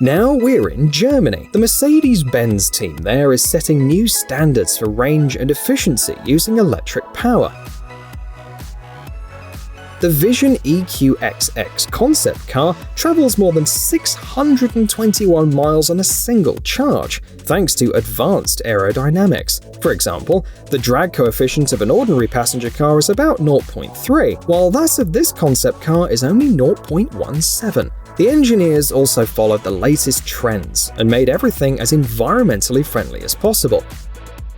Now we're in Germany. The Mercedes-Benz team there is setting new standards for range and efficiency using electric power. The Vision EQXX concept car travels more than 621 miles on a single charge, thanks to advanced aerodynamics. For example, the drag coefficient of an ordinary passenger car is about 0.3, while that of this concept car is only 0.17. The engineers also followed the latest trends and made everything as environmentally friendly as possible.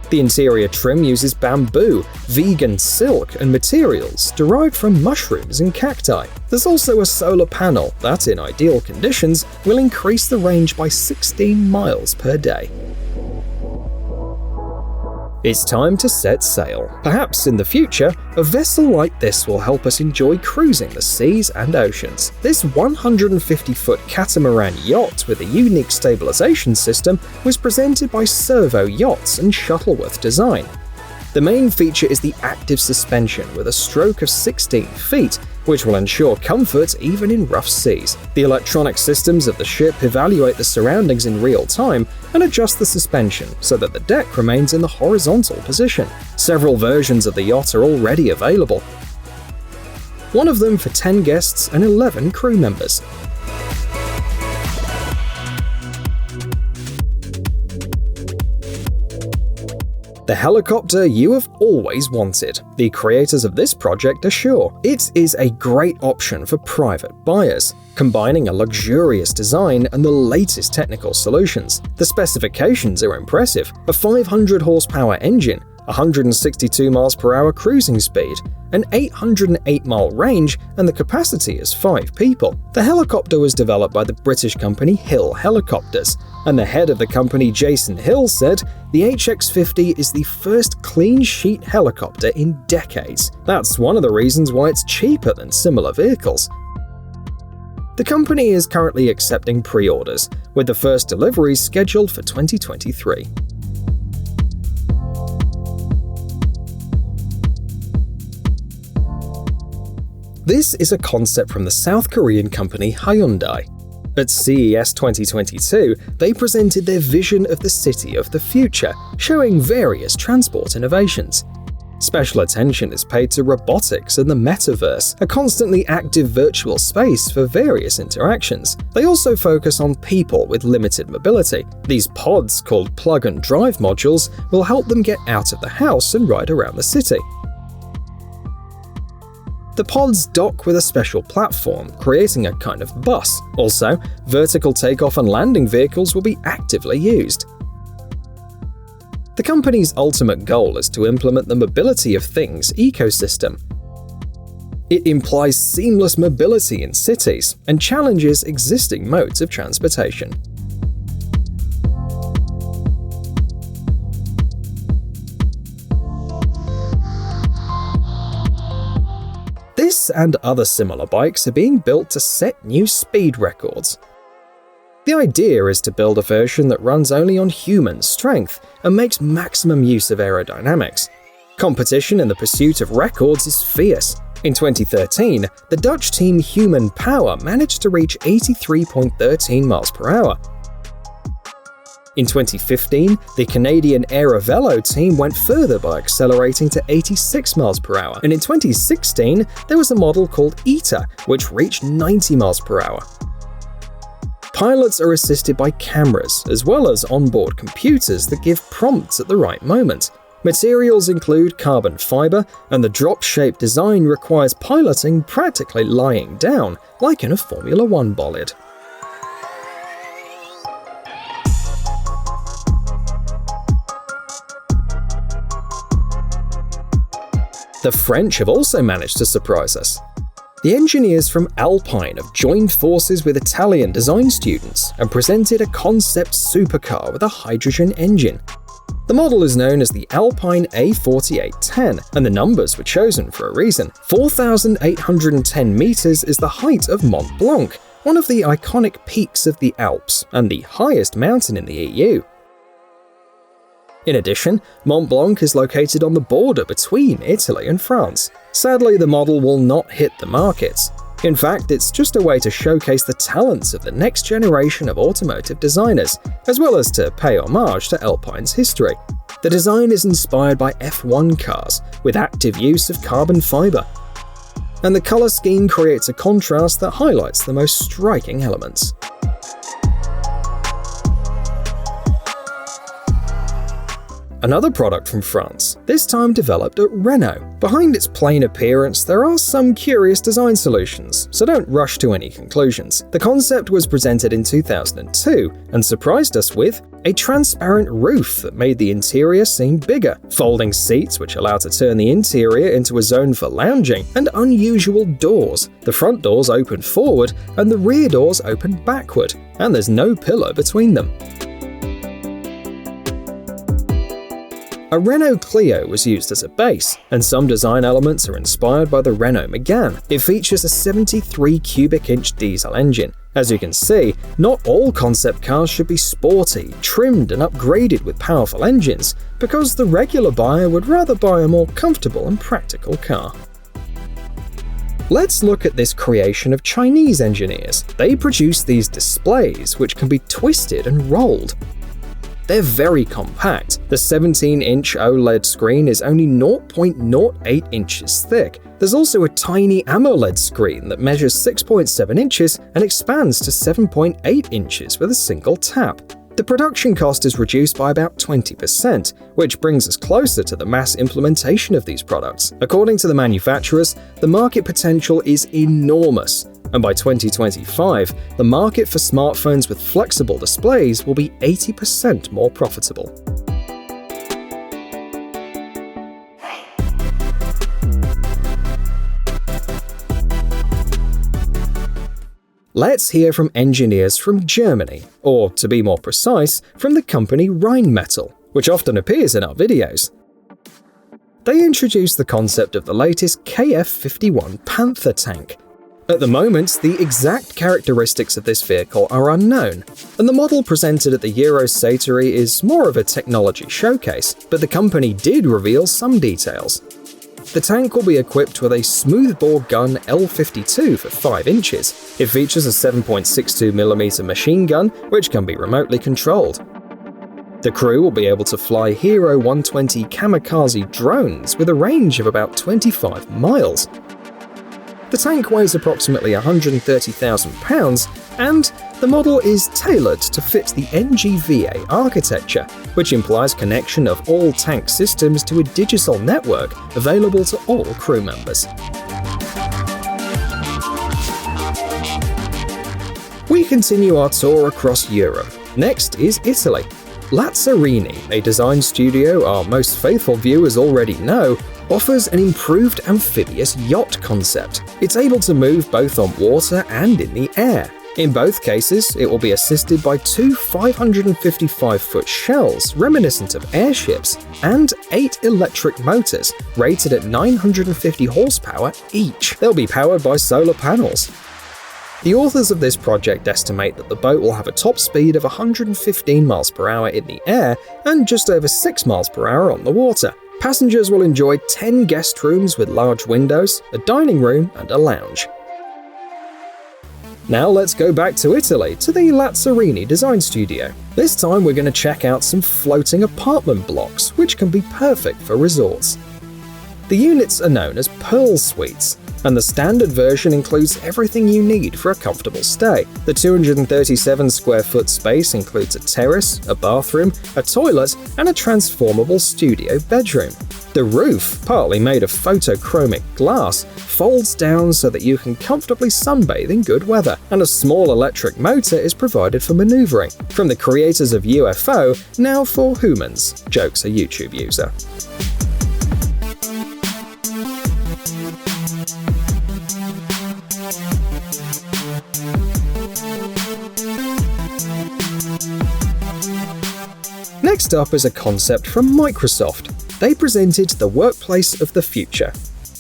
The interior trim uses bamboo, vegan silk, and materials derived from mushrooms and cacti. There's also a solar panel that, in ideal conditions, will increase the range by 16 miles per day. It's time to set sail. Perhaps in the future, a vessel like this will help us enjoy cruising the seas and oceans. This 150-foot catamaran yacht with a unique stabilization system was presented by Servo Yachts and Shuttleworth Design. The main feature is the active suspension with a stroke of 16 feet, which will ensure comfort even in rough seas. The electronic systems of the ship evaluate the surroundings in real time and adjust the suspension so that the deck remains in the horizontal position. Several versions of the yacht are already available, one of them for 10 guests and 11 crew members. The helicopter you have always wanted. The creators of this project are sure it is a great option for private buyers, combining a luxurious design and the latest technical solutions. The specifications are impressive: a 500 horsepower engine, 162 miles per hour cruising speed, an 808-mile range, and the capacity is 5 people. The helicopter was developed by the British company Hill Helicopters, and the head of the company, Jason Hill, said, "The HX50 is the first clean sheet helicopter in decades. That's one of the reasons why it's cheaper than similar vehicles." The company is currently accepting pre-orders, with the first deliveries scheduled for 2023. This is a concept from the South Korean company Hyundai. At CES 2022, they presented their vision of the city of the future, showing various transport innovations. Special attention is paid to robotics and the metaverse, a constantly active virtual space for various interactions. They also focus on people with limited mobility. These pods, called plug-and-drive modules, will help them get out of the house and ride around the city. The pods dock with a special platform, creating a kind of bus. Also, vertical takeoff and landing vehicles will be actively used. The company's ultimate goal is to implement the mobility of things ecosystem. It implies seamless mobility in cities and challenges existing modes of transportation. This and other similar bikes are being built to set new speed records. The idea is to build a version that runs only on human strength and makes maximum use of aerodynamics. Competition in the pursuit of records is fierce. In 2013, the Dutch team Human Power managed to reach 83.13 miles per hour. In 2015, the Canadian Aerovelo team went further by accelerating to 86 miles per hour, and in 2016, there was a model called ETA, which reached 90 miles per hour. Pilots are assisted by cameras, as well as onboard computers that give prompts at the right moment. Materials include carbon fiber, and the drop-shaped design requires piloting practically lying down, like in a Formula One bolide. The French have also managed to surprise us. The engineers from Alpine have joined forces with Italian design students and presented a concept supercar with a hydrogen engine. The model is known as the Alpine A4810, and the numbers were chosen for a reason. 4,810 meters is the height of Mont Blanc, one of the iconic peaks of the Alps and the highest mountain in the EU. In addition, Mont Blanc is located on the border between Italy and France. Sadly, the model will not hit the markets. In fact, it's just a way to showcase the talents of the next generation of automotive designers, as well as to pay homage to Alpine's history. The design is inspired by F1 cars, with active use of carbon fiber. And the color scheme creates a contrast that highlights the most striking elements. Another product from France, this time developed at Renault. Behind its plain appearance, there are some curious design solutions, so don't rush to any conclusions. The concept was presented in 2002 and surprised us with a transparent roof that made the interior seem bigger, folding seats which allow to turn the interior into a zone for lounging, and unusual doors. The front doors open forward and the rear doors open backward, and there's no pillar between them. A Renault Clio was used as a base, and some design elements are inspired by the Renault Megane. It features a 73 cubic inch diesel engine. As you can see, not all concept cars should be sporty, trimmed and upgraded with powerful engines, because the regular buyer would rather buy a more comfortable and practical car. Let's look at this creation of Chinese engineers. They produce these displays, which can be twisted and rolled. They're very compact. The 17-inch OLED screen is only 0.08 inches thick. There's also a tiny AMOLED screen that measures 6.7 inches and expands to 7.8 inches with a single tap. The production cost is reduced by about 20%, which brings us closer to the mass implementation of these products. According to the manufacturers, the market potential is enormous. And by 2025, the market for smartphones with flexible displays will be 80% more profitable. Let's hear from engineers from Germany, or to be more precise, from the company Rheinmetall, which often appears in our videos. They introduced the concept of the latest KF-51 Panther tank. At the moment, the exact characteristics of this vehicle are unknown, and the model presented at the Eurosatory is more of a technology showcase, but the company did reveal some details. The tank will be equipped with a smoothbore gun L52 for 5 inches. It features a 7.62mm machine gun, which can be remotely controlled. The crew will be able to fly Hero 120 kamikaze drones with a range of about 25 miles. The tank weighs approximately 130,000 pounds, and the model is tailored to fit the NGVA architecture, which implies connection of all tank systems to a digital network available to all crew members. We continue our tour across Europe. Next is Italy. Lazzarini, a design studio our most faithful viewers already know, offers an improved amphibious yacht concept. It's able to move both on water and in the air. In both cases, it will be assisted by 2 555-foot shells reminiscent of airships and 8 electric motors rated at 950 horsepower each. They'll be powered by solar panels. The authors of this project estimate that the boat will have a top speed of 115 miles per hour in the air and just over 6 miles per hour on the water. Passengers will enjoy 10 guest rooms with large windows, a dining room, and a lounge. Now let's go back to Italy, to the Lazzarini design studio. This time we're going to check out some floating apartment blocks, which can be perfect for resorts. The units are known as Pearl Suites, and the standard version includes everything you need for a comfortable stay. The 237 square foot space includes a terrace, a bathroom, a toilet, and a transformable studio bedroom. The roof, partly made of photochromic glass, folds down so that you can comfortably sunbathe in good weather, and a small electric motor is provided for maneuvering. From the creators of UFO, now for humans, jokes a YouTube user. Next up is a concept from Microsoft. They presented the workplace of the future.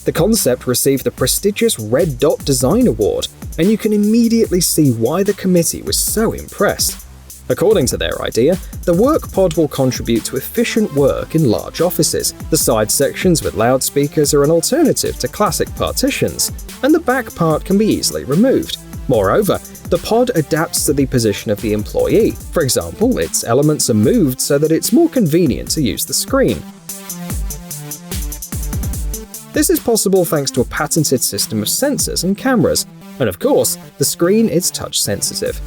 The concept received the prestigious Red Dot Design Award, and you can immediately see why the committee was so impressed. According to their idea, the work pod will contribute to efficient work in large offices. The side sections with loudspeakers are an alternative to classic partitions, and the back part can be easily removed. Moreover, the pod adapts to the position of the employee. For example, its elements are moved so that it's more convenient to use the screen. This is possible thanks to a patented system of sensors and cameras, and of course, the screen is touch sensitive.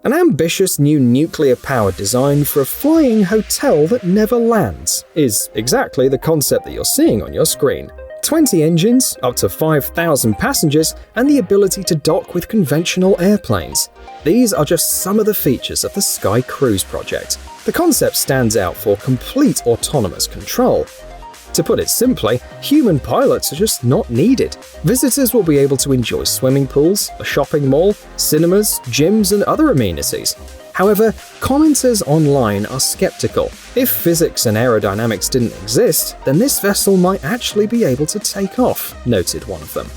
An ambitious new nuclear-powered design for a flying hotel that never lands is exactly the concept that you're seeing on your screen. 20 engines, up to 5,000 passengers, and the ability to dock with conventional airplanes. These are just some of the features of the Sky Cruise project. The concept stands out for complete autonomous control. To put it simply, human pilots are just not needed. Visitors will be able to enjoy swimming pools, a shopping mall, cinemas, gyms, and other amenities. However, commenters online are skeptical. If physics and aerodynamics didn't exist, then this vessel might actually be able to take off, noted one of them.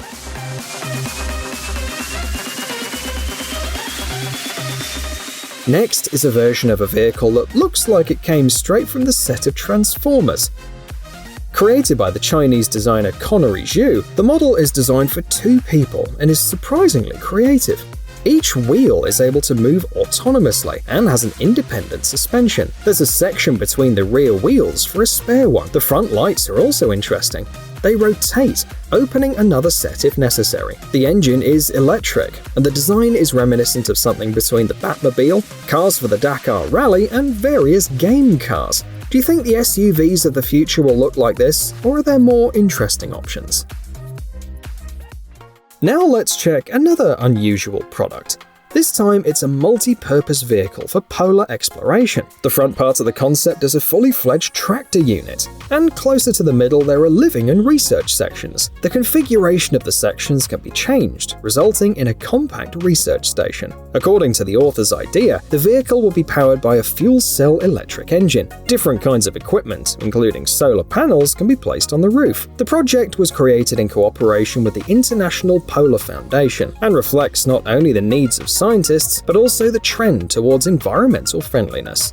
Next is a version of a vehicle that looks like it came straight from the set of Transformers. Created by the Chinese designer Connery Zhu, the model is designed for 2 people and is surprisingly creative. Each wheel is able to move autonomously and has an independent suspension. There's a section between the rear wheels for a spare one. The front lights are also interesting. They rotate, opening another set if necessary. The engine is electric, and the design is reminiscent of something between the Batmobile, cars for the Dakar Rally, and various game cars. Do you think the SUVs of the future will look like this, or are there more interesting options? Now let's check another unusual product. This time, it's a multi-purpose vehicle for polar exploration. The front part of the concept is a fully fledged tractor unit, and closer to the middle there are living and research sections. The configuration of the sections can be changed, resulting in a compact research station. According to the author's idea, the vehicle will be powered by a fuel cell electric engine. Different kinds of equipment, including solar panels, can be placed on the roof. The project was created in cooperation with the International Polar Foundation, and reflects not only the needs of scientists, but also the trend towards environmental friendliness.